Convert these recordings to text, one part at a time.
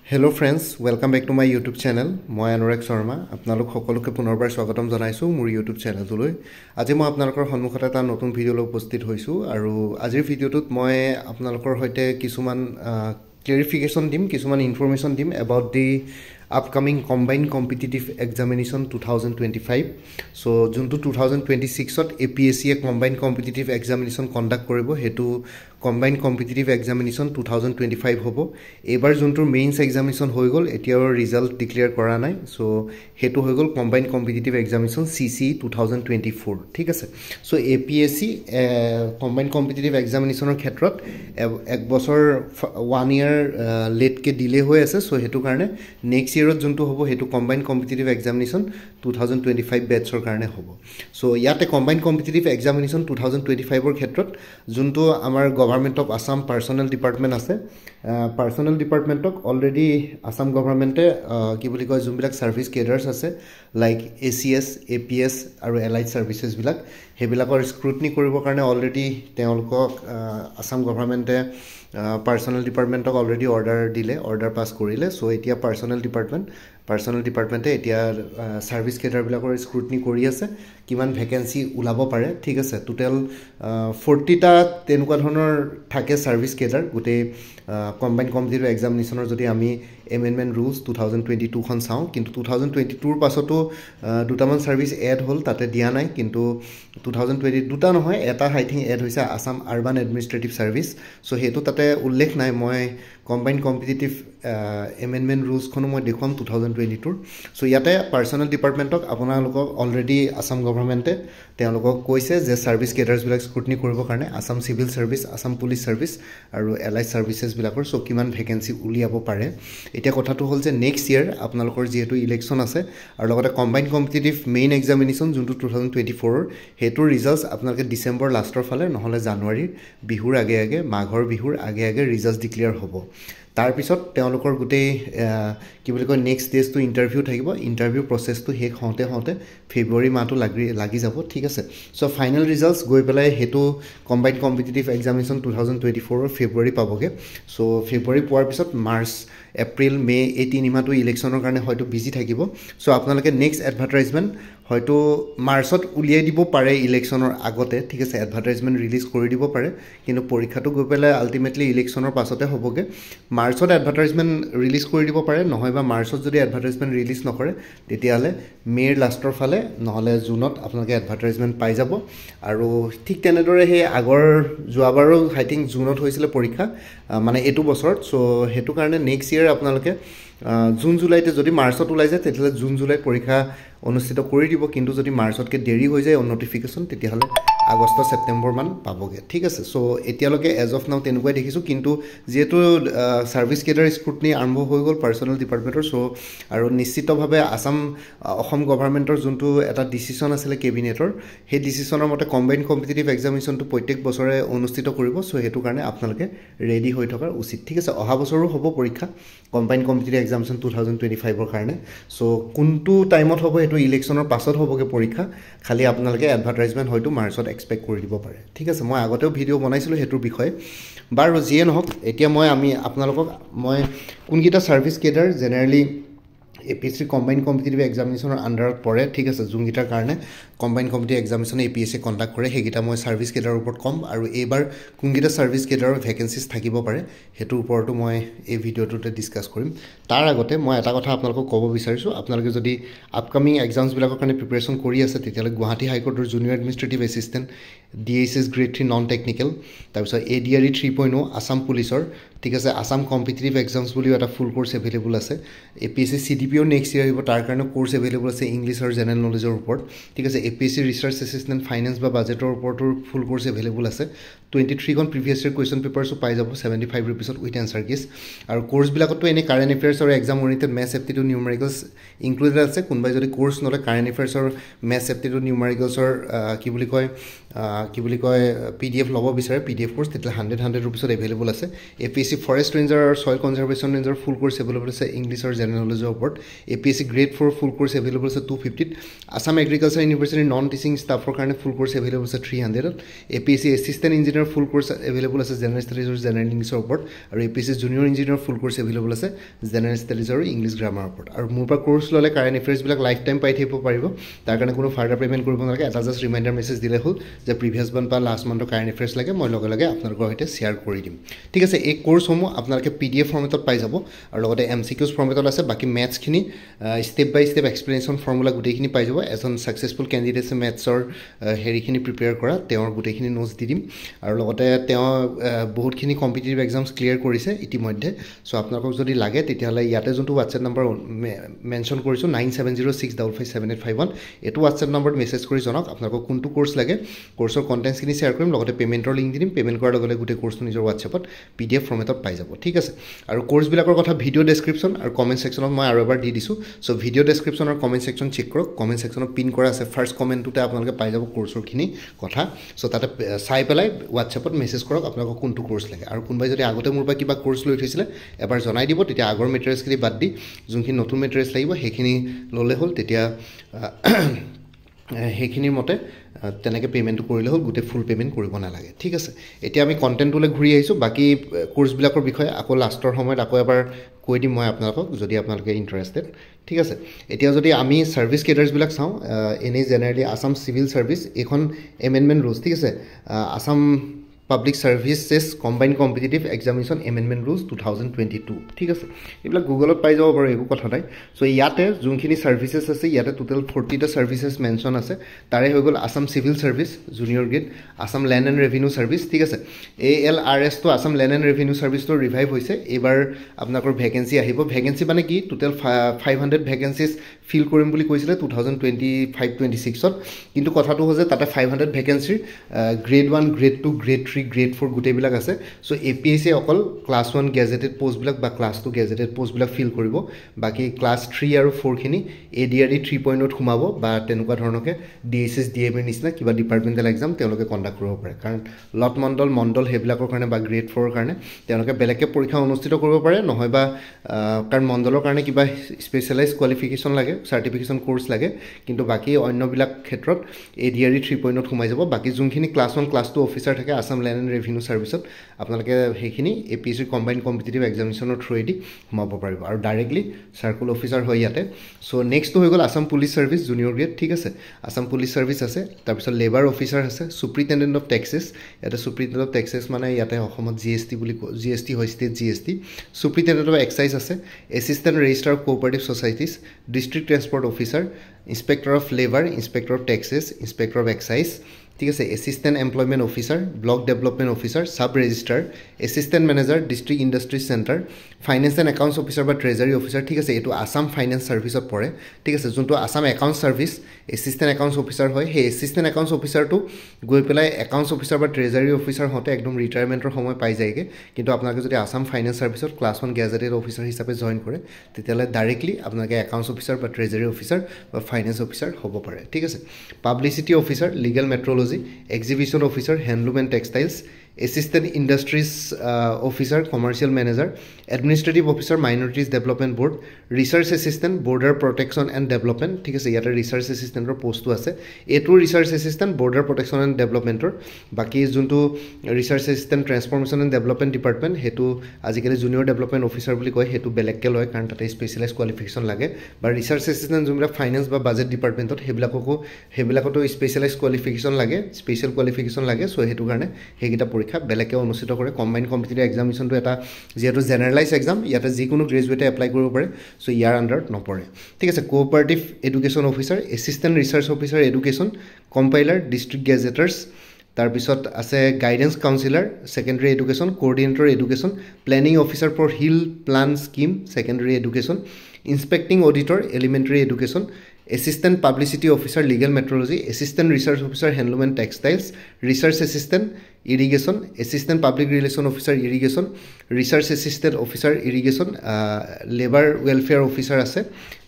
Hello friends, welcome back to my YouTube channel. মই অনুৰাগ শৰ্মা আপোনালোক সকলোকে পুনৰবাৰ স্বাগতম জনাইছো মোৰ YouTube চেনেলটোলৈ। আজি মই আপোনালোকৰ সন্মুখত এটা নতুন ভিডিও লৈ উপস্থিত হৈছো আৰু আজিৰ ভিডিওটোত মই আপোনালোকৰ সৈতে কিছুমান ক্লেৰিফিকেশন দিম, কিছুমান ইনফৰমেশন দিম about the upcoming combined competitive examination 2025. So junto 2026 ot APSC combined competitive examination conduct koribo hetu combined competitive examination 2025 hobo ebar junto mains examination hoi gol etiar result declare kora nai so hetu hoi gol combined competitive examination CC 2024 ঠিক আছে so APSC combined competitive examination or khetrot ek bochor 1 year late ke delay hoi ase so hetu karone next year ot junto hobo hetu combined competitive examination 2025 batch or karone hobo so yate combined competitive examination 2025 or khetrot junto amar Government of Assam Personnel Department আছে Personnel Department already Assam government কি বুলি কয় জুমবিলাক service কেডার্স আছে like ACS APS আৰু Allied Services বিলাক হেবিলাকৰ স্ক্ৰুটনি কৰিবৰ কাৰণে already তেওঁলোকক Assam government Personnel Department already order দিলে order pass কৰিলে so এতিয়া Personnel Department এতিয়া সাৰ্ভিস কেডাৰ বিলাকৰ স্ক্ৰুটনি কৰি আছে কিমান ভ্যাকেন্সি উলাব পাৰে ঠিক আছে টোটাল 40 টা তেনেকুৱা ধৰণৰ থাকে সার্ভিস কেডার গুটে combined competitive examination যদি আমি amendment rules 2022 খন চাও কিন্তু 2022 ৰ পাছতো দুটামান সার্ভিস এড হল তাতে দিয়া নাই কিন্তু 2020 দুটা নহয় এটা আই থিং এড হৈছে Assam urban administrative service so হেতু তাতে উল্লেখ নাই মই combined competitive amendment rules খনো মই দেখুৱাম 2022 সো ইয়াতে পাৰ্সোনাল ডিপাৰ্টমেন্টক আপোনালোকক অলৰেডি আসাম গভৰ্ণমেণ্টে তেওঁলোকক কৈছে যে সাৰ্ভিস কেডাৰ্স বিলাক স্ক্ৰুটনি কৰিব কাৰণে Assam civil service Assam police service আৰু এলাইড সাৰ্ভিসেস বিলাকৰ সো কিমান ভ্যাকেন্সি উলিয়াব পাৰে এতিয়া কথাটো হল যে নেক্সট ইয়াৰ আপোনালোকৰ যেহেতু ইলেকশন আছে আৰু লগতে কম্বাইন্ড কম্পিটিটিভ মেইন এক্সামিনেশন যোনটো 2024 হেতুৰ ৰিজাল্টস আপোনালোকে ডিসেম্বৰ লাষ্টৰ ফালে নহলে জানুৱাৰীৰ বিহুৰ আগে আগে মাঘৰ বিহুৰ আগে আগে ৰিজাল্টস ডিক্লেয়াৰ হ'ব তাৰ পিছত তেওঁলোকৰ গুটে কি বুলি কয় নেক্সট ডেজ টু ইন্টাৰভিউ থাকিব ইন্টাৰভিউ প্ৰসেস টু হেক হওঁতে ফেব্ৰুৱাৰী মাহটো লাগি যাব ঠিক আছে সো ফাইনাল ৰিজাল্টস গৈ পেলাই হেতু কম্বাইন্ড কম্পিটিটিভ এক্সামিনেশন 2024 ফেব্ৰুৱাৰী পাবগে সো ফেব্ৰুৱাৰী পোৱাৰ পিছত মাৰ্চ এপ্ৰিল মে এই তিনিমাহটো ইলেকশনৰ কাৰণে হয়তো বিজি থাকিব সো আপোনালোকে নেক্সট এডভাৰটাইজমেন্ট হয়তো মাৰ্চত উলিয়াই দিব পাৰে ইলেকশনৰ আগতে ঠিক আছে এডভাৰটাইজমেন্ট ৰিলিজ কৰি দিব পাৰে কিন্তু পৰীক্ষাটো গৈ পেলাই আলটিমেটলি ইলেকশনৰ পাছতে হ'বগে মাৰ্চত এডভাৰটাইজমেন্ট ৰিলিজ কৰি দিব পাৰে নহয়বা মাৰ্চত যদি এডভাৰটাইজমেন্ট ৰিলিজ নকৰে তেতিয়ালে মেৰ লাষ্টৰ ফালে নহলে জুনত আপোনালোকে এডভাৰটাইজমেন্ট পাই যাব আৰু ঠিক তেনেদৰে হে আগৰ যোৱাবাৰো আই থিং জুনত হৈছিল পৰীক্ষা মানে এটো বছৰত সো হেতু কাৰণে নেক্সট ইয়াৰ আপোনালোকে জুন জুলাইতে যদি মাৰ্চত ওলাই যায় তেতিয়ালে জুন জুলাই পৰীক্ষা অনুষ্ঠিত কৰি দিব কিন্তু যদি মাৰ্চতকে দেৰি হৈ যায় নটিফিকেশন তেতিয়ালে আগষ্ট সেপ্টেম্বৰ মান পাবগে ঠিক আছে সো এতিয়ালৈকে এজ অফ নাও তেনেকৈ দেখিছো কিন্তু যেহেতু সার্ভিস কেডাৰ স্ক্ৰুটনি আৰম্ভ হৈ গল পাৰ্সোনাল ডিপাৰ্টমেন্টৰ সো আৰু নিশ্চিতভাৱে অসম গভৰ্ণমেণ্টৰ যোনটো এটা ডিসিশন আছিল কেবিনেটৰ সেই ডিসিশনৰ মতে কম্বাইন্ড কম্পিটিটিভ এক্সামিনেশনটো প্ৰত্যেক বছৰে অনুষ্ঠিত কৰিব সো হেতু কাৰণে আপোনালোকে ৰেডি হৈ থকাৰ উচিত ঠিক আছে অহা বছৰো হ'ব পৰীক্ষা কম্বাইন্ড কম্পিটিটিভ এক্সামিনেশন 2025 ৰ কাৰণে সো কোনটো টাইমত হ'ব এটো ইলেকশনৰ পাছত হ'বগে পৰীক্ষা খালি আপোনালোকে এডভাৰটাইজমেন্ট হয়তো মাৰ্চত এক্সপেক্ট কৰি দিব পাৰে ঠিক আছে মই আগতেও ভিডিও বনাইছিলো হেতুৰ বিষয়ে বাৰু যিয়ে নহওক এতিয়া আমি আপোনালোকক মই কোনকিটা service cadre generally APSC combined competitive examination আন্ডাৰত পৰে ঠিক আছে যোনগিটাৰ কাৰণে combined competitive examination APSC conduct কৰে হেগিটা মই সাৰ্ভিস কেডাৰ ওপৰত কম আৰু এবাৰ কোনগিটা সাৰ্ভিস কেডাৰৰ ভ্যাকেন্সিজ থাকিব পাৰে হেতুৰ ওপৰতো মই এই ভিডিওটোতে ডিসকাস কৰিম তাৰ আগতে মই এটা কথা আপোনালোকক ক'ব বিচাৰিছো আপোনালোকে যদি আপকামিং এক্সামস বিলাকৰ কাৰণে প্ৰিপাৰেচন কৰি আছে তেতিয়ালে গুৱাহাটী হাইকোৰ্টৰ junior administrative assistant DSS grade 3 non technical তাৰপিছত ADRE 3.0 আসাম পুলিচৰ ঠিক আছে আসাম কম্পিটিটিভ এক্সামস বুলি এটা ফুল কোৰ্স এভেইলেবল আছে APSC CDPO নেক্সট ইয়াৰ হ'ব তাৰ কাৰণে কোৰ্স এভেইলেবল আছে ইংলিশ আৰু জেনাৰেল নলেজৰ ওপৰত ঠিক আছে APSC ৰিসাৰ্চ এসিস্টেন্ট ফাইনান্স বা বাজেটৰ ওপৰতৰ ফুল কোৰ্স এভেইলেবল আছে 23 খন প্ৰিভিয়াস ইয়াৰ কোৱেশ্চন পেপাৰসও পাই যাব 75 रुपीसত উইথ আনসাৰ কিস আৰু কোৰ্স বিলাকতো এনে কাৰেন্ট এফেয়াৰ্স আৰু exam oriented maths aptitude নিউমেৰিকেলস included আছে কোনবাই যদি কোৰ্স নলে কাৰেন্ট এফেয়াৰ্স আৰু ম্যাথছ এপটিটিউড নিউমেৰিকেলছৰ কি বুলি কয় PDF লব বিচাৰে PDF কোৰ্স তেতিয়ালে 100 रुपीसত এভেইলেবল আছে APSC ফৰেষ্ট ৰেঞ্জাৰ আৰু সয়েল কনজাৰভেশ্যন ৰেঞ্জাৰ ফুল কোৰ্স এভেইলেবল আছে ইংলিশ আৰু জেনাৰেল নলেজৰ ওপৰত APSC গ্ৰেড 4 ফুল কোৰ্স এভেইলেবল আছে 250 আসাম এগ্ৰিকালচাৰ ইউনিভাৰ্সিটি শ্ৰেণীৰ নন টিচিং ষ্টাফৰ কাৰণে ফুল কোৰ্ছ এভেইলেবল আছে 300ত APSC এছিষ্টেণ্ট ইঞ্জিনিয়াৰ ফুল কোৰ্ছ এভেইলেবল আছে জেনেৰেল ষ্টাডিজ আৰু জেনেৰেল ইংলিছৰ ওপৰত আৰু APSC জুনিয়ৰ ইঞ্জিনিয়াৰ ফুল কোৰ্ছ এভেইলেবল আছে জেনেৰেল ষ্টাডিজ আৰু ইংলিছ গ্ৰামাৰৰ ওপৰত আৰু মোৰ পৰা কোৰ্ছ ল'লে কাৰেণ্ট এফেয়াৰ্ছবিলাক লাইফ টাইম পাই থাকিব পাৰিব তাৰ কাৰণে কোনো ফাৰ্ডাৰ পে'মেণ্ট কৰিব নালাগে এটা জাষ্ট ৰিমাইণ্ডাৰ মেছেজ দিলে হ'ল যে প্ৰিভিয়াছ মান্থ বা লাষ্ট মান্থৰ কাৰেণ্ট এফেয়াৰ্ছ লাগে মই লগে লগে আপোনালোকৰ সৈতে শ্বেয়াৰ কৰি দিম ঠিক আছে এই কোৰ্ছসমূহ আপোনালোকে PDF ফৰ্মেটত পাই যাব আৰু লগতে MCQs ফৰ্মেটত আছে বাকী মেথছখিনি ষ্টেপ বাই ষ্টেপ এক্সপ্লেনেশ্যন ফৰ্মুলা গোটেইখিনি পাই যাব এজন ছাকচেছফুল কেণ্ডিডেটছে মেথছৰ হেৰিখিনি প্ৰিপেয়াৰ কৰা তেওঁৰ গোটেইখিনি নোটছ দি দিম আৰু লগতে তেওঁ বহুতখিনি কম্পিটিটিভ এক্সামছ ক্লিয়াৰ কৰিছে ইতিমধ্যে চ' আপোনালোকক যদি লাগে তেতিয়াহ'লে ইয়াতে যোনটো হোৱাটছএপ নম্বৰ মেনশ্যন কৰিছোঁ 9706557851 এইটো হোৱাটছএপ নম্বৰত মেছেজ কৰি জনাওক আপোনালোকক কোনটো কোৰ্ছ লাগে কোৰ্ছৰ কণ্টেণ্টছখিনি শ্বেয়াৰ কৰিম লগতে পে'মেণ্টৰ লিংক দি দিম পে'মেণ্ট কৰাৰ লগে লগে গোটেই কোৰ্ছটো নিজৰ হোৱাটছএপত PDF ফৰ্মেটত পাই যাব ঠিক আছে আৰু কোৰ্ছবিলাকৰ কথা ভিডিঅ' ডেছক্ৰিপশ্যন আৰু কমেণ্ট ছেকশ্যনত মই আৰু এবাৰ দি দিছোঁ চ' ভিডিঅ' ডেছক্ৰিপশ্যন আৰু কমেণ্ট ছেকশ্যন চেক কৰক কমেণ্ট ছেকশ্যনত পিন কৰা আছে ফাৰ্ষ্ট কমেণ্টটোতে আপোনালোকে পাই যাব কোৰ্ছৰখিনি কথা চ' তাতে চাই পেলাই হোৱাটছএপত মেছেজ কৰক আপোনালোকক কোনটো কোৰ্ছ লাগে আৰু কোনোবাই যদি আগতে মোৰ পৰা কিবা কোৰ্ছ লৈ থৈছিলে এবাৰ জনাই দিব তেতিয়া আগৰ মেটেৰিয়েলছখিনি বাদ দি যোনখিনি নতুন মেটেৰিয়েলছ লাগিব সেইখিনি ল'লে হ'ল তেতিয়া সেইখিনিৰ মতে তেনেকৈ পে'মেণ্টটো কৰিলে হ'ল গোটেই ফুল পে'মেণ্ট কৰিব নালাগে ঠিক আছে এতিয়া আমি কণ্টেণ্টটোলৈ ঘূৰি আহিছোঁ বাকী কোৰ্ছবিলাকৰ বিষয়ে আকৌ লাষ্টৰ সময়ত আকৌ এবাৰ কৈ দিম মই আপোনালোকক যদি আপোনালোকে ইণ্টাৰেষ্টেড ঠিক আছে এতিয়া যদি আমি ছাৰ্ভিচ কেডাৰ্ছবিলাক চাওঁ এনেই জেনেৰেলি আছাম চিভিল ছাৰ্ভিচ এইখন এমেণ্ডমেণ্ট ৰুলছ ঠিক আছে Assam public services combine competitive examination amendment rules 2022 ঠিক আছে এইবিলাক গুগলত পাই যাব বাৰু একো কথা নাই চ' ইয়াতে যোনখিনি ছাৰ্ভিচেছ আছে ইয়াতে টোটেল 40টা ছাৰ্ভিচেছ মেনশ্যন আছে তাৰে হৈ গ'ল Assam civil service junior grade Assam land and revenue service ঠিক আছে ALRSটো আছাম লেণ্ড এণ্ড ৰেভিনিউ ছাৰ্ভিচটো ৰিভাইভ হৈছে এইবাৰ আপোনালোকৰ ভেকেঞ্চি আহিব ভেকেঞ্চি মানে কি টোটেল 500 ভেকেঞ্চিছ ফিল কৰিম বুলি কৈছিলে 2025-26ত কিন্তু কথাটো হ'ল যে তাতে 500 ভেকেঞ্চিৰ গ্ৰেড 1 গ্ৰেড 2 গ্ৰেড 3 গ্ৰেড 4 গোটেইবিলাক আছে চ' APSC অকল ক্লাছ 1 গেজেটেড পোষ্টবিলাক বা ক্লাছ 2 গেজেটেড পোষ্টবিলাক ফিল কৰিব বাকী ক্লাছ 3 আৰু 4 খিনি ADRE 3.0 সোমাব বা তেনেকুৱা ধৰণকে DSS DMA নিচিনা কিবা ডিপাৰ্টমেণ্টেল এক্সাম তেওঁলোকে কণ্ডাক্ট কৰিব পাৰে কাৰণ লট মণ্ডল সেইবিলাকৰ কাৰণে বা গ্ৰেড 4ৰ কাৰণে তেওঁলোকে বেলেগকৈ পৰীক্ষা অনুষ্ঠিত কৰিব পাৰে নহয় বা কাৰণ মণ্ডলৰ কাৰণে কিবা স্পেচিয়েলাইজ কোৱালিফিকেশ্যন লাগে চাৰ্টিফিকেশ্যন কোৰ্ছ লাগে কিন্তু বাকী অন্যবিলাক ক্ষেত্ৰত ADRE 3.0 সোমাই যাব বাকী যোনখিনি ক্লাছ 1 ক্লাছ 2 অফিচাৰ থাকে আছাম লেণ্ড এণ্ড ৰেভিনিউ ছাৰ্ভিচত আপোনালোকে সেইখিনি APSC কম্বাইন কম্পিটিটিভ এক্সামিনেশ্যনৰ থ্ৰুৱেদি সোমাব পাৰিব আৰু ডাইৰেক্টলি চাৰ্কুল অফিচাৰ হয় ইয়াতে চ' নেক্সটটো হৈ গ'ল Assam police service junior grade ঠিক আছে আছাম পুলিচ ছাৰ্ভিচ আছে তাৰপিছত লেবাৰ অফিচাৰ আছে চুপ্ৰিটেণ্ডেণ্ট অফ টেক্সেছ ইয়াতে চুপ্ৰিটেণ্ডেণ্ট অফ টেক্সেছ মানে ইয়াতে অসমত GST বুলি GST হয় ষ্টেট GST চুপ্ৰিটেণ্ডেণ্ট অফ এক্সাইজ আছে assistant register of cooperative societies district transport officer inspector of labour inspector of taxes inspector of excise ঠিক আছে assistant employment officer block development officer sub register assistant manager district industries centre finance and accounts officer বা treasury officer ঠিক আছে এইটো Assam finance ছাৰ্ভিচত পৰে ঠিক আছে যোনটো Assam accounts service assistant accounts officer হয় সেই এছিষ্টেণ্ট একাউণ্টছ অফিচাৰটো গৈ পেলাই একাউণ্টছ অফিচাৰ বা ট্ৰেজাৰী অফিচাৰ হওঁতে একদম ৰিটায়াৰমেণ্টৰ সময় পাই যায়গৈ কিন্তু আপোনালোকে যদি আছাম ফাইনেন্স ছাৰ্ভিচত ক্লাছ 1 গেজেটেড অফিচাৰ হিচাপে জইন কৰে তেতিয়াহ'লে ডাইৰেক্টলি আপোনালোকে একাউণ্টছ অফিচাৰ বা ট্ৰেজাৰী অফিচাৰ বা ফাইনেন্স অফিচাৰ হ'ব পাৰে ঠিক আছে publicity officer legal metrology exhibition officer handloom and textiles assistant industries officer commercial manager administrative officer minorities development board research assistant border protection and development ঠিক আছে ইয়াতে research এছিষ্টেণ্টৰ পষ্টটো আছে এইটো research assistant border protection and ডেভেলপমেণ্টৰ বাকী যোনটো research assistant transformation and development department সেইটো আজিকালি জুনিয়ৰ ডেভেলপমেণ্ট অফিচাৰ বুলি কয় সেইটো বেলেগকৈ লয় কাৰণ তাতে স্পেচিয়েলাইজ কোৱালিফিকেশ্যন লাগে বা ৰিচাৰ্চ এছিষ্টেণ্ট যোনবিলাক ফাইনেন্স বা বাজেট ডিপাৰ্টমেণ্টত সেইবিলাকতো স্পেচিয়েলাইজ কোৱালিফিকেশ্যন লাগে স্পেচিয়েল কোৱালিফিকেশ্যন লাগে চ' সেইটো কাৰণে সেইকেইটা পৰীক্ষা বেলেগকৈ অনুষ্ঠিত কৰে কম্বাইন কম্পিটিটিভ এক্সামিনেশ্যনটো এটা যিহেতু জেনেৰেলাইজ এক্সাম ইয়াতে যিকোনো গ্ৰেজুৱেটে এপ্লাই কৰিব পাৰে চ' ইয়াৰ আণ্ডাৰত নপৰে ঠিক আছে cooperative education officer assistant research officer education compiler district gazetteers তাৰপিছত আছে guidance counsellor secondary education coordinator education planning officer for hill plan scheme secondary education inspecting auditor elementary education assistant publicity officer legal metrology assistant research officer handloom and textiles research assistant irrigation assistant public relation officer irrigation research assistant officer irrigation labour welfare officer আছে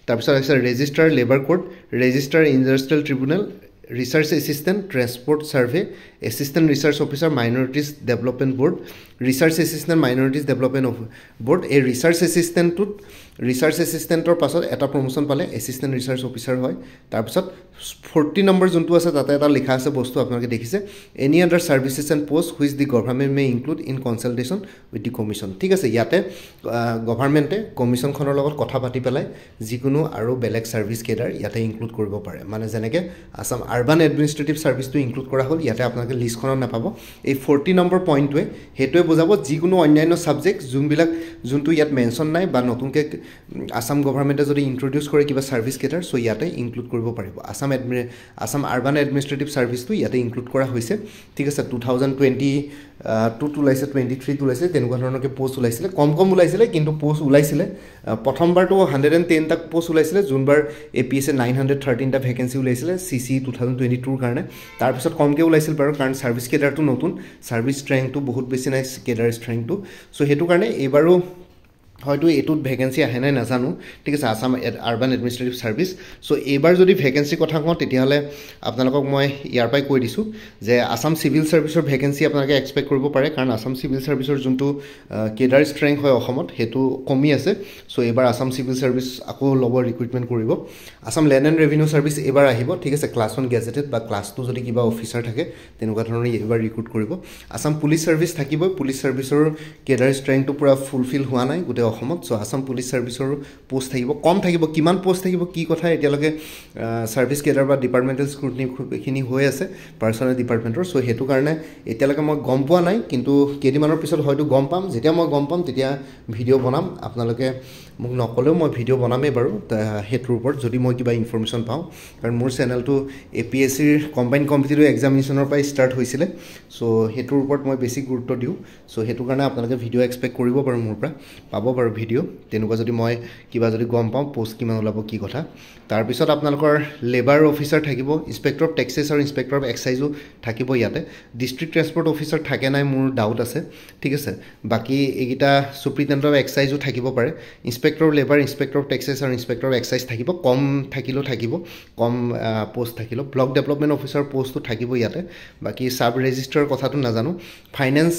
তাৰপিছত আছে registrar labour code registrar industrial tribunal research assistant transport survey assistant research officer minorities development board research assistant minorities development board এই research এছিষ্টেণ্টৰ পাছত এটা promotion পালে assistant research officer হয় তাৰপিছত 40 নম্বৰ যোনটো আছে তাতে এটা লিখা আছে বস্তু আপোনালোকে দেখিছে any other services and post which the government May include in consultation with the commission ঠিক আছে ইয়াতে গভৰ্ণমেণ্টে কমিশ্যনখনৰ লগত কথা পাতি পেলাই যিকোনো আৰু বেলেগ ছাৰ্ভিচ কেডাৰ ইয়াতে ইনক্লুড কৰিব পাৰে মানে যেনেকৈ আসাম আৰ্বান এডমিনিষ্ট্ৰেটিভ ছাৰ্ভিচটো ইনক্লুড কৰা হ'ল ইয়াতে আপোনালোকে লিষ্টখনত নাপাব এই 40 নম্বৰ পইণ্টটোৱে সেইটোৱে বুজাব যিকোনো অন্যান্য ছাবজেক্ট যোনটো ইয়াত মেনশ্যন নাই বা নতুনকৈ আসাম গভৰ্ণমেণ্টে যদি ইণ্ট্ৰডিউচ কৰে কিবা ছাৰ্ভিচ কেডাৰ চ' ইয়াতে ইনক্লুড কৰিব পাৰিব আসাম আৰ্বান এডমিনিষ্ট্ৰেটিভ ছাৰ্ভিচটো ইয়াতে ইনক্লুড কৰা হৈছে ঠিক আছে 2022 ওলাইছে 23 ওলাইছে তেনেকুৱা ধৰণৰকৈ পোষ্ট ওলাইছিলে কম ওলাইছিলে কিন্তু পোষ্ট ওলাইছিলে প্ৰথমবাৰটো 110টা পোষ্ট ওলাইছিলে যোনবাৰ APSA 913টা ভেকেঞ্চি ওলাইছিলে CC 2022ৰ কাৰণে তাৰপিছত কমকৈ ওলাইছিল বাৰু কাৰণ ছাৰ্ভিচ কেডাৰটো নতুন ছাৰ্ভিচ ষ্ট্ৰেংথটো বহুত বেছি নাই কেডাৰ ষ্ট্ৰেংথটো চ' সেইটো কাৰণে এইবাৰো হয়তো এইটোত ভেকেঞ্চি আহে নাই নাজানো ঠিক আছে আসাম আৰ্বান এডমিনিষ্ট্ৰেটিভ ছাৰ্ভিচ চ' এইবাৰ যদি ভেকেঞ্চি কথা কওঁ তেতিয়াহ'লে আপোনালোকক মই ইয়াৰ পৰাই কৈ দিছোঁ যে আসাম চিভিল ছাৰ্ভিচৰ ভেকেঞ্চি আপোনালোকে এক্সপেক্ট কৰিব পাৰে কাৰণ আসাম চিভিল ছাৰ্ভিচৰ যোনটো কেডাৰ ষ্ট্ৰেংথ হয় অসমত সেইটো কমি আছে চ' এইবাৰ আসাম চিভিল ছাৰ্ভিচ আকৌ ল'ব ৰিক্ৰুইটমেণ্ট কৰিব Assam land and revenue service এইবাৰ আহিব ঠিক আছে ক্লাছ 1 গেজেটেড বা ক্লাছ 2 যদি কিবা অফিচাৰ থাকে তেনেকুৱা ধৰণৰ এইবাৰ ৰিক্ৰুইট কৰিব আসাম পুলিচ ছাৰ্ভিচ থাকিবই পুলিচ ছাৰ্ভিচৰ কেডাৰ ষ্ট্ৰেংথটো পূৰা ফুলফিল হোৱা নাই গোটেই অসমত চ' আসাম পুলিচ ছাৰ্ভিচৰ পোষ্ট থাকিব কম থাকিব কিমান পোষ্ট থাকিব কি কথা এতিয়ালৈকে ছাৰ্ভিচ কেডাৰ বা ডিপাৰ্টমেণ্টেল স্ক্ৰুটনিখিনি হৈ আছে পাৰ্চনেল ডিপাৰ্টমেণ্টৰ চ' সেইটো কাৰণে এতিয়ালৈকে মই গম পোৱা নাই কিন্তু কেইদিনমানৰ পিছত হয়তো গম পাম যেতিয়া মই গম পাম তেতিয়া ভিডিঅ' বনাম আপোনালোকে মোক নকলেও মই ভিডিঅ' বনামেই বাৰু সেইটোৰ ওপৰত যদি মই কিবা ইনফৰমেশ্যন পাওঁ কাৰণ মোৰ চেনেলটো APSCৰ কম্বাইন কম্পিটিটিভ এক্সামিনেশ্যনৰ পৰাই ষ্টাৰ্ট হৈছিলে চ' সেইটোৰ ওপৰত মই বেছি গুৰুত্ব দিওঁ চ' সেইটো কাৰণে আপোনালোকে ভিডিঅ' এক্সপেক্ট কৰিব বাৰু মোৰ পৰা পাব বাৰু ভিডিঅ' তেনেকুৱা যদি মই কিবা যদি গম পাওঁ পোষ্ট কিমান ওলাব কি কথা তাৰপিছত আপোনালোকৰ লেবাৰ অফিচাৰ থাকিব ইনস্পেক্টৰ অফ টেক্সেছ আৰু ইনস্পেক্টৰ অফ এক্সাইজো থাকিব ইয়াতে ডিষ্ট্ৰিক্ট ট্ৰেন্সপৰ্ট অফিচাৰ থাকে নাই মোৰ ডাউট আছে ঠিক আছে বাকী এইকেইটা চুপ্ৰিটেণ্ডেণ্ট অফ এক্সাইজো থাকিব পাৰে inspector of labour inspector of taxes আৰু ইনস্পেক্টৰ অফ এক্সাইজ থাকিব কম থাকিলেও থাকিব কম পোষ্ট থাকিলেও ব্লক ডেভেলপমেণ্ট অফিচাৰ পোষ্টটো থাকিব ইয়াতে বাকী ছাব ৰেজিষ্ট্ৰাৰৰ কথাটো নাজানো ফাইনেন্স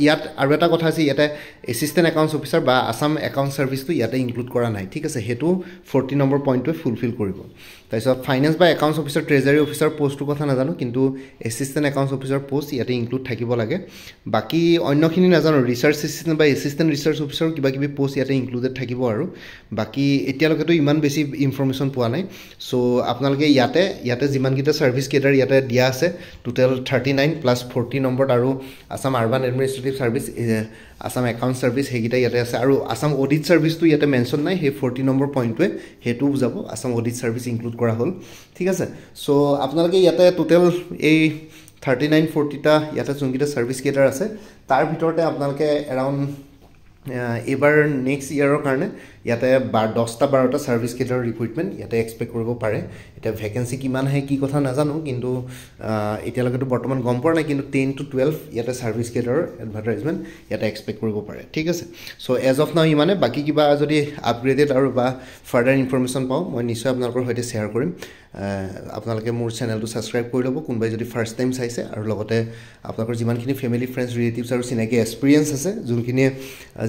ইয়াত আৰু এটা কথা আছে ইয়াতে এছিষ্টেণ্ট একাউণ্টছ অফিচাৰ বা আসাম একাউণ্ট ছাৰ্ভিচটো ইয়াতে ইনক্লুড কৰা নাই ঠিক আছে সেইটো 40 নম্বৰ পইণ্টটোৱে ফুলফিল কৰিব তাৰপিছত ফাইনেন্স বা একাউণ্টছ অফিচাৰ ট্ৰেজাৰী অফিচাৰ পোষ্টটোৰ কথা নাজানো কিন্তু এছিষ্টেণ্ট একাউণ্টছ অফিচাৰ পোষ্ট ইয়াতে ইনক্লুড থাকিব লাগে বাকী অন্যখিনি নাজানো ৰিচাৰ্চ এছিষ্টেণ্ট বা এছিষ্টেণ্ট ৰিচাৰ্চ অফিচাৰ কিবা কিবি পোষ্ট ইয়াতে ইনক্লুডেড থাকিব আৰু বাকী এতিয়ালৈকেতো ইমান বেছি ইনফৰমেশ্যন পোৱা নাই চ' আপোনালোকে ইয়াতে যিমানকেইটা ছাৰ্ভিচ কেডাৰ ইয়াতে দিয়া আছে টোটেল 39 প্লাছ 40 নম্বৰত আৰু Assam urban administrative service Assam account service সেইকেইটা ইয়াতে আছে আৰু আসাম অডিট ছাৰ্ভিচটো ইয়াতে মেনশ্যন নাই সেই 40 নম্বৰ পইণ্টটোৱে সেইটো বুজাব আসাম অডিট ছাৰ্ভিচ ইনক্লুড কৰা হ'ল ঠিক আছে চ' আপোনালোকে ইয়াতে টোটেল এই 39-40টা ইয়াতে যোনকেইটা ছাৰ্ভিচ কেডাৰ আছে তাৰ ভিতৰতে আপোনালোকে এৰাউণ্ড এইবাৰ নেক্সট ইয়াৰৰ কাৰণে ইয়াতে 10-12টা ছাৰ্ভিচ কেডাৰ ৰিক্ৰুইটমেণ্ট ইয়াতে এক্সপেক্ট কৰিব পাৰে এতিয়া ভেকেঞ্চি কিমান আহে কি কথা নাজানো কিন্তু এতিয়ালৈকেতো বৰ্তমান গম পোৱা নাই কিন্তু 10 to 12 ইয়াতে ছাৰ্ভিচ কেডাৰৰ এডভাৰটাইজমেণ্ট ইয়াতে এক্সপেক্ট কৰিব পাৰে ঠিক আছে চ' এজ অফ নাও ইমানে বাকী কিবা যদি আপগ্ৰেডেড আৰু বা ফাৰ্ডাৰ ইনফৰমেশ্যন পাওঁ মই নিশ্চয় আপোনালোকৰ সৈতে শ্বেয়াৰ কৰিম আপোনালোকে মোৰ চেনেলটো ছাবস্ক্ৰাইব কৰি ল'ব কোনোবাই যদি ফাৰ্ষ্ট টাইম চাইছে আৰু লগতে আপোনালোকৰ যিমানখিনি ফেমিলি ফ্ৰেণ্ডছ ৰিলেটিভছ আৰু চিনাকি এক্সপিৰিয়েঞ্চ আছে যোনখিনিয়ে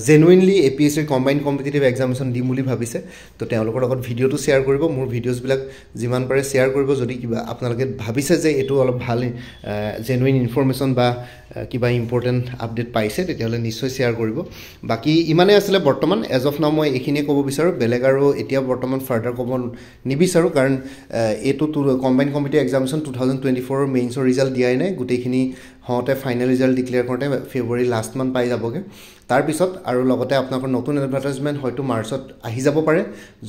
জেনুইনলি APSCৰ কম্বাইন কম্পিটিটিভ এক্সামিনেশ্যন দিম বুলি ভাবিছে তো তেওঁলোকৰ লগত ভিডিঅ'টো শ্বেয়াৰ কৰিব মোৰ ভিডিঅ'ছবিলাক যিমান পাৰে শ্বেয়াৰ কৰিব যদি কিবা আপোনালোকে ভাবিছে যে এইটো অলপ ভাল জেনুইন ইনফৰমেশ্যন বা কিবা ইম্পৰ্টেণ্ট আপডেট পাইছে তেতিয়াহ'লে নিশ্চয় শ্বেয়াৰ কৰিব বাকী ইমানেই আছিলে বৰ্তমান এজ অফ নাও মই এইখিনিয়ে ক'ব বিচাৰোঁ বেলেগ আৰু এতিয়া বৰ্তমান ফাৰ্ডাৰ ক'ব নিবিচাৰোঁ কাৰণ এইটো কম্বাইন কম্পিটিটিভ এক্সামিনেশ্যন 2024ৰ মেইনছৰ ৰিজাল্ট দিয়াই নাই গোটেইখিনি হওঁতে ফাইনেল ৰিজাল্ট ডিক্লেয়াৰ কৰোঁতে ফেব্ৰুৱাৰী লাষ্টমান পাই যাবগৈ তাৰপিছত আৰু লগতে আপোনালোকৰ নতুন এডভাৰটাইজমেণ্ট হয়তো মাৰ্চত আহি যাব পাৰে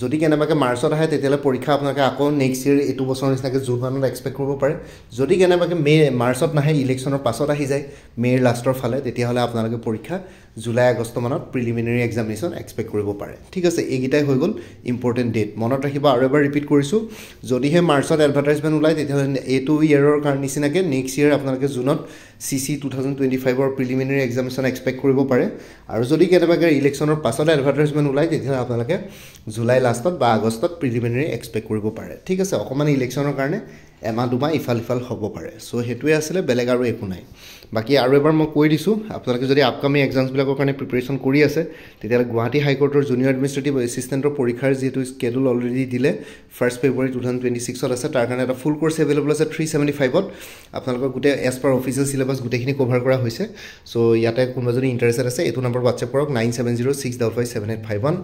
যদি কেনেবাকৈ মাৰ্চত আহে তেতিয়াহ'লে পৰীক্ষা আপোনালোকে আকৌ নেক্সট ইয়েৰ এইটো বছৰৰ নিচিনাকৈ জুন মানত এক্সপেক্ট কৰিব পাৰে যদি কেনেবাকৈ মাৰ্চত নাহে ইলেকশ্যনৰ পাছত আহি যায় মে'ৰ লাষ্টৰ ফালে তেতিয়াহ'লে আপোনালোকে পৰীক্ষা জুলাই আগষ্ট মানত প্ৰিলিমিনাৰী এক্সামিনেশ্যন এক্সপেক্ট কৰিব পাৰে ঠিক আছে এইকেইটাই হৈ গ'ল ইম্পৰ্টেণ্ট ডেট মনত ৰাখিব আৰু এবাৰ ৰিপিট কৰিছোঁ যদিহে মাৰ্চত এডভাৰটাইজমেণ্ট ওলায় তেতিয়াহ'লে এইটো ইয়েৰৰ কাৰণে নিচিনাকৈ নেক্সট ইয়েৰ আপোনালোকে জুনত CC 2025ৰ প্ৰিলিমিনাৰী এক্সামিনেশ্যন এক্সপেক্ট কৰিব পাৰে আৰু যদি কেনেবাকৈ ইলেকশ্যনৰ পাছত এডভাৰটাইজমেণ্ট ওলায় তেতিয়াহ'লে আপোনালোকে জুলাই লাষ্টত বা আগষ্টত প্ৰিলিমিনাৰী এক্সপেক্ট কৰিব পাৰে ঠিক আছে অকণমান ইলেকশ্যনৰ কাৰণে এমাহ দুমাহ ইফাল সিফাল হ'ব পাৰে সো হেতুৱে আছিলে বেলেগ আৰু একো নাই বাকি আৰু এবাৰ মই কৈ দিছো আপোনালোকে যদি আপকামিং এক্সামছ বিলাকৰ কাৰণে প্ৰিপাৰেচন কৰি আছে তেতিয়ালে গুৱাহাটী হাইকোৰ্টৰ জুনিয়ৰ এডমিনিষ্ট্ৰেটিভ এছিষ্টেণ্টৰ পৰীক্ষাৰ যেটো স্কেডুল অলৰেডি দিলে 1 ফেব্ৰুৱাৰী 2026 ত আছে তাৰ কাৰণে এটা ফুল কোৰ্স এভেইলেবল আছে 375 ত আপোনালোকৰ গুটে এজ পাৰ অফিচিয়েল সিলেবাস গুটেখিনি কভাৰ কৰা হৈছে সো ইয়াতে কোনোবা যদি ইন্টাৰেস্টেড আছে এটো নম্বৰ WhatsApp কৰক 9706557851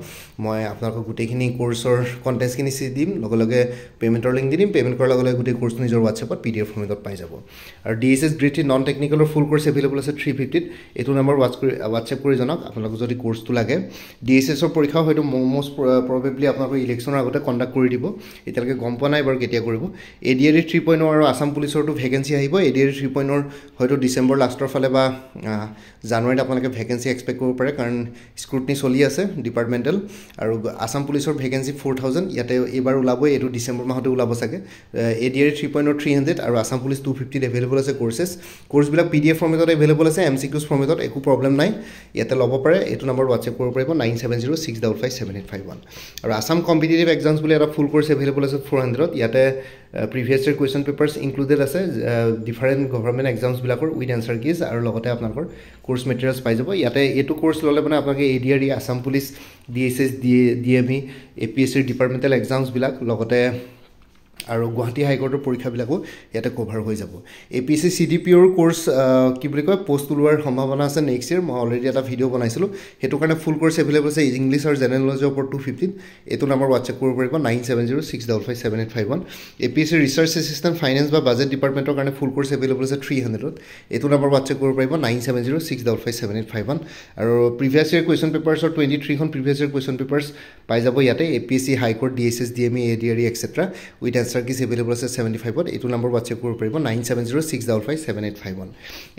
মই আপোনালোকক গুটেখিনি কোৰ্সৰ কন্টেন্টছ খিনি দিম লগে লগে পেমেন্টৰ লিংক দিম পেমেন্ট কৰাৰ লগে লগে গুটে কোৰ্স নিজৰ WhatsApp ত PDF ফৰ্মেটত পাই যাব আৰু DSS Grid নন টেকনিক্যালৰ ফুল কোৰ্স এভেইলেবল আছে 350 ত এটো নম্বৰ WhatsApp কৰি জনক আপোনালোক যদি কোৰ্সটো লাগে DSS ৰ পৰীক্ষা হয়তো মোস্ট প্ৰবাবলি আপোনালোকৰ ইলেকচনৰ আগতে কন্ডাক্ট কৰি দিব এতিয়ালৈকে গম পোৱা নাই বাৰু কেতিয়া কৰিব ADRE 3.0 আৰু আসাম পুলিচৰটো ভ্যাকেন্সি আহিব ADRE 3.0 হয়তো ডিসেম্বৰ লাষ্টৰ ফালে বা জানুৱাৰীত আপোনালোকে ভ্যাকেন্সি এক্সপেক্ট কৰিব পাৰে কাৰণ স্ক্ৰুটনি চলি আছে ডিপাৰ্টমেন্টাল আৰু আসাম পুলিচৰ ভ্যাকেন্সি 4000 ইয়াতে এবাৰ ওলাব এটো ডিসেম্বৰ মাহতে ওলাব সাকে ADRE 3.0 300 আৰু আসাম পুলিচ 250 এভেইলেবল আছে কোৰ্স বিলাক PDF ফৰ্মেটত এভেইলেবল আছে MCQs ফৰ্মেটত একো প্ৰবলেম নাই ইয়াতে ল'ব পাৰে এটো নম্বৰ WhatsApp কৰিব পাৰিব 9706557851 আৰু আসাম কম্পিটিটিভ এক্সামছ বুলি এটা ফুল কোৰ্স এভেইলেবল আছে 400 ইয়াতে previous year question papers included আছে different government exams বিলাকৰ with answer keys আৰু লগতে আপোনালোকৰ course materials পাই যাব ইয়াতে এটো কোৰ্স ললে মানে আপোনালোকে ADRE Assam police DSS DME APSC departmental exams বিলাক লগতে আৰু গুৱাহাটী হাইকোৰ্টৰ পৰীক্ষা বিলাকো ইয়াতে কভাৰ হৈ যাব APSC CDPৰ কোৰ্স কি বুলি কয় পোষ্ট ওলোৱাৰ সম্ভাৱনা আছে নেক্সট ইয়াৰ মই অলৰেডি এটা ভিডিও বনাইছিলো হেতু কাৰণে ফুল কোৰ্স এভেইলেবল আছে ইংলিশ আৰু জেনাৰেল নলেজৰ ওপৰত 250 এটো নম্বৰ WhatsApp কৰিব পাৰিব 9706557851 APSC ৰিসাৰ্চ এসিস্ট্যান্ট ফাইনান্স বা বাজেট ডিপাৰ্টমেন্টৰ কাৰণে ফুল কোৰ্স এভেইলেবল আছে 300 এটো নম্বৰ WhatsApp কৰিব পাৰিব 9706557851 আৰু প্ৰিভিয়াস ইয়াৰ কোৱেশ্চন পেপাৰছৰ 23 খন প্ৰিভিয়াস ইয়াৰ কোৱেশ্চন পেপাৰছ পাই যাব ইয়াতে APSC high court DSS DME ADRE etc with answer keys available আছে 75 ত এটো নম্বৰ WhatsApp কৰিব পাৰিব 9706557851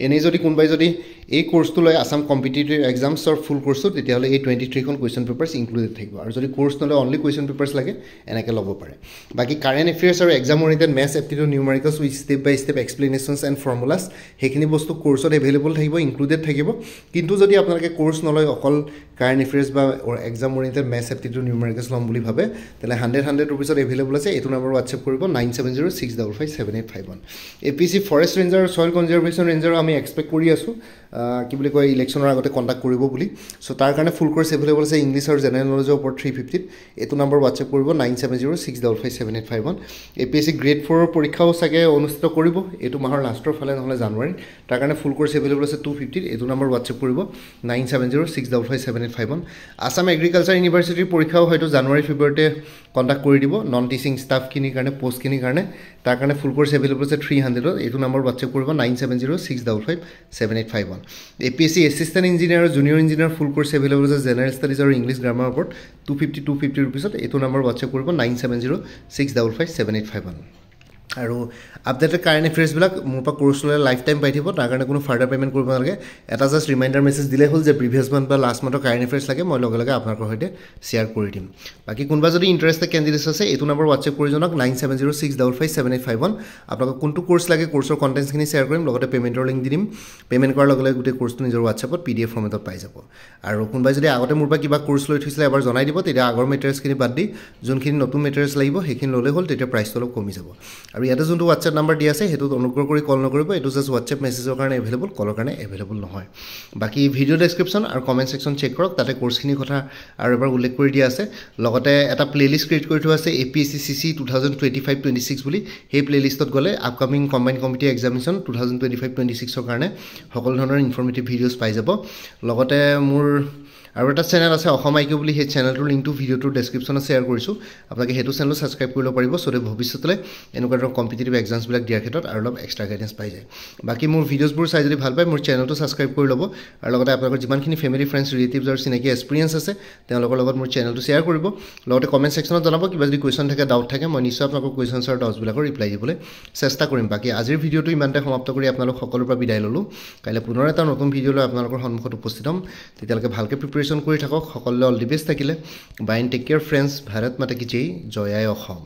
এনে যদি কোনবাই যদি এই কোৰ্সটো লয় আসাম কম্পিটিটিভ এক্সামছৰ ফুল কোৰ্সটো তেতিয়াহলে এই 23 খন কোৱেশ্চন পেপাৰছ ইনক্লুডেড থাকিব আৰু যদি কোৰ্স নলে অনলি কোৱেশ্চন পেপাৰছ লাগে এনেকে ল'ব পাৰে বাকি কাৰেন্ট এফেয়াৰ্স আৰু exam oriented maths aptitude numericals with step by step explanations and formulas হেখিনি বস্তু কোৰ্সত এভেইলেবল থাকিব ইনক্লুডেড থাকিব কিন্তু যদি আপোনালোকে কোৰ্স নলয় অকল কাৰেন্ট এফেয়াৰ্স বা exam oriented maths aptitude numericals লম বুলি ভাবে তেলে 100 ৰুপিছত এভেইলেবল আছে এটো নম্বৰ WhatsApp কৰিব 9706557851 APSC ফৰেষ্ট ৰেঞ্জাৰ আৰু সয়েল কনজাৰভেশ্যন ৰেঞ্জাৰ আমি এক্সপেক্ট কৰি আছো কি বুলি কয় ইলেকচনৰ আগতে কন্টাক্ট কৰিব বুলি সো তাৰ কাৰণে ফুল কোৰ্স এভেইলেবল আছে ইংলিশ আৰু জেনাৰেল নলেজৰ ওপৰত 350 এটো নম্বৰ WhatsApp কৰিব 9706557851 APSC গ্ৰেড 4 ৰ পৰীক্ষাও সাকে অনুষ্ঠিত কৰিব এটো মাহৰ লাষ্টৰ ফালে নহলে জানুৱাৰী তাৰ কাৰণে ফুল কোৰ্স এভেইলেবল আছে 250 এটো নম্বৰ WhatsApp কৰিব 9706557851 আসাম এগ্ৰিকালচাৰ ইউনিভাৰ্চিটিৰ পৰীক্ষাও হয়তো জানুৱাৰী ফেব্ৰুৱাৰীতে কন্টাক্ট কৰি দিব নন টিচিং ষ্টাফ কিনি কাৰণে পোষ্ট কিনি কাৰণে তাৰ কাৰণে ফুল কোৰ্স এভেইলেবল আছে 300 এটো নম্বৰ WhatsApp কৰিব 9706557851 APSC এসিস্ট্যান্ট ইঞ্জিনিয়াৰ আৰু জুনিয়ৰ ইঞ্জিনিয়াৰ ফুল কোৰ্স এভেইলেবল আছে জেনাৰেল ষ্টাডিজ আৰু ইংলিশ গ্ৰামাৰ ওপৰত 250 ৰুপিছত এটো নম্বৰ WhatsApp কৰিব 9706557851 আৰু আপডেটেড কাৰেন্ট এফেয়াৰ্স বিলাক মোৰ পা কোৰ্স ললে লাইফ টাইম পাই থাকিব তাৰ কাৰণে কোনো ফাৰ্ডাৰ পেমেন্ট কৰিব নালাগে এটা জাস্ট ৰিমাইন্ডাৰ মেছেজ দিলে হল যে প্ৰিভিয়াস মান্থ বা লাষ্ট মান্থৰ কাৰেন্ট এফেয়াৰ্স লাগে মই লগে লগে আপোনালোকৰ সৈতে শেয়াৰ কৰি দিম বাকি কোনবা যদি ইন্টাৰেস্টেড ক্যান্ডিডেটস আছে এটো নম্বৰ WhatsApp কৰি জনক 9706557851 আপোনালোক কোনটো কোৰ্স লাগে কোৰ্সৰ কন্টেন্টছ খিনি শেয়াৰ কৰিম লগতে পেমেন্টৰ লিংক দিম পেমেন্ট কৰাৰ লগে লগে গুটে কোৰ্সটো নিজৰ WhatsAppত PDF ফৰ্মেটত পাই যাব আৰু কোনবা যদি আগতে মোৰ পা কিবা কোৰ্স লৈ থৈছিলে এবাৰ জনাই দিব তেতিয়া আগৰ মেটেৰিয়েলছ খিনি বাদ দি যোনখিনি নতুন মেটেৰিয়েলছ লাগিব হেখিনি ললে হল তেতিয়া প্ৰাইসটো অলপ কমি যাব আৰু ইয়াতে যোনটো WhatsApp নম্বৰ দি আছে হেতু অনুগ্ৰহ কৰি কল নকৰিব এটো জাস্ট WhatsApp মেছেজৰ কাৰণে এভেইলেবল কলৰ কাৰণে এভেইলেবল নহয় বাকি ভিডিও ডেসক্ৰিপচন আৰু কমেন্ট সেকশন চেক কৰক তাতে কোৰ্সখিনি কথা আৰু এবাৰ উল্লেখ কৰি দিয়া আছে লগতে এটা প্লেলিষ্ট ক্ৰিয়েট কৰি থোৱা আছে APSC CC 2025-26 বুলি সেই প্লেলিষ্টত গলে আপকামিং কম্বাইন্ড কমিটি এক্সামিনেশন 2025-26 ৰ কাৰণে সকলো ধৰণৰ ইনফৰমেটিভ ভিডিওছ পাই যাব লগতে মোৰ আৰু এটা চেনেল আছে অসম আইকিউ বুলি সেই চেনেলটোৰ লিংকটো ভিডিওটোৰ ডেসক্ৰিপচনত শেয়াৰ কৰিছো আপোনালোকে হেতু চেনেল সাবস্ক্ৰাইব কৰি লব পাৰিব সো ভৱিষ্যতলৈ এনেকুৱা ধৰণৰ কম্পিটিটিভ এক্সামছ বিলাক দিয়াৰ ক্ষেত্ৰত আৰু অলপ এক্সট্ৰা গাইডেন্স পাই যায় বাকি মোৰ ভিডিওছবোৰ চাই যদি ভাল পায় মোৰ চেনেলটো সাবস্ক্ৰাইব কৰি লব আৰু লগতে আপোনালোকৰ যিমানখিনি ফেমিলি ফ্ৰেণ্ডছ ৰিলেটিভছ আৰু চিনাকি এক্সপেৰিয়েন্স আছে তেওঁলোকৰ লগত মোৰ চেনেলটো শেয়াৰ কৰিব লগতে কমেন্ট সেকশনত জনাব কিবা যদি কোৱেশ্চন থাকে ডাউট থাকে মই নিশ্চয় আপোনালোকৰ কোৱেশ্চনছ আৰু ডাউটছ বিলাকৰ ৰিপ্লাই দিবলৈ চেষ্টা কৰিম বাকি আজিৰ ভিডিওটো ইমানতে সমাপ্ত কৰি আপোনালোক সকলোৰ পৰা বিদায় ললো কাইলে পুনৰ এটা নতুন ভিডিও লৈ আপোনালোকৰ সন্মুখত উপস্থিত হ'ম তেতিয়ালৈকে ভালকৈ প্ৰিপাৰেচন কৰি থাকক সকলোৱে অল দি বেষ্ট থাকিলে bye and take care friends Bharat Mata কি জয় জয় আই অসম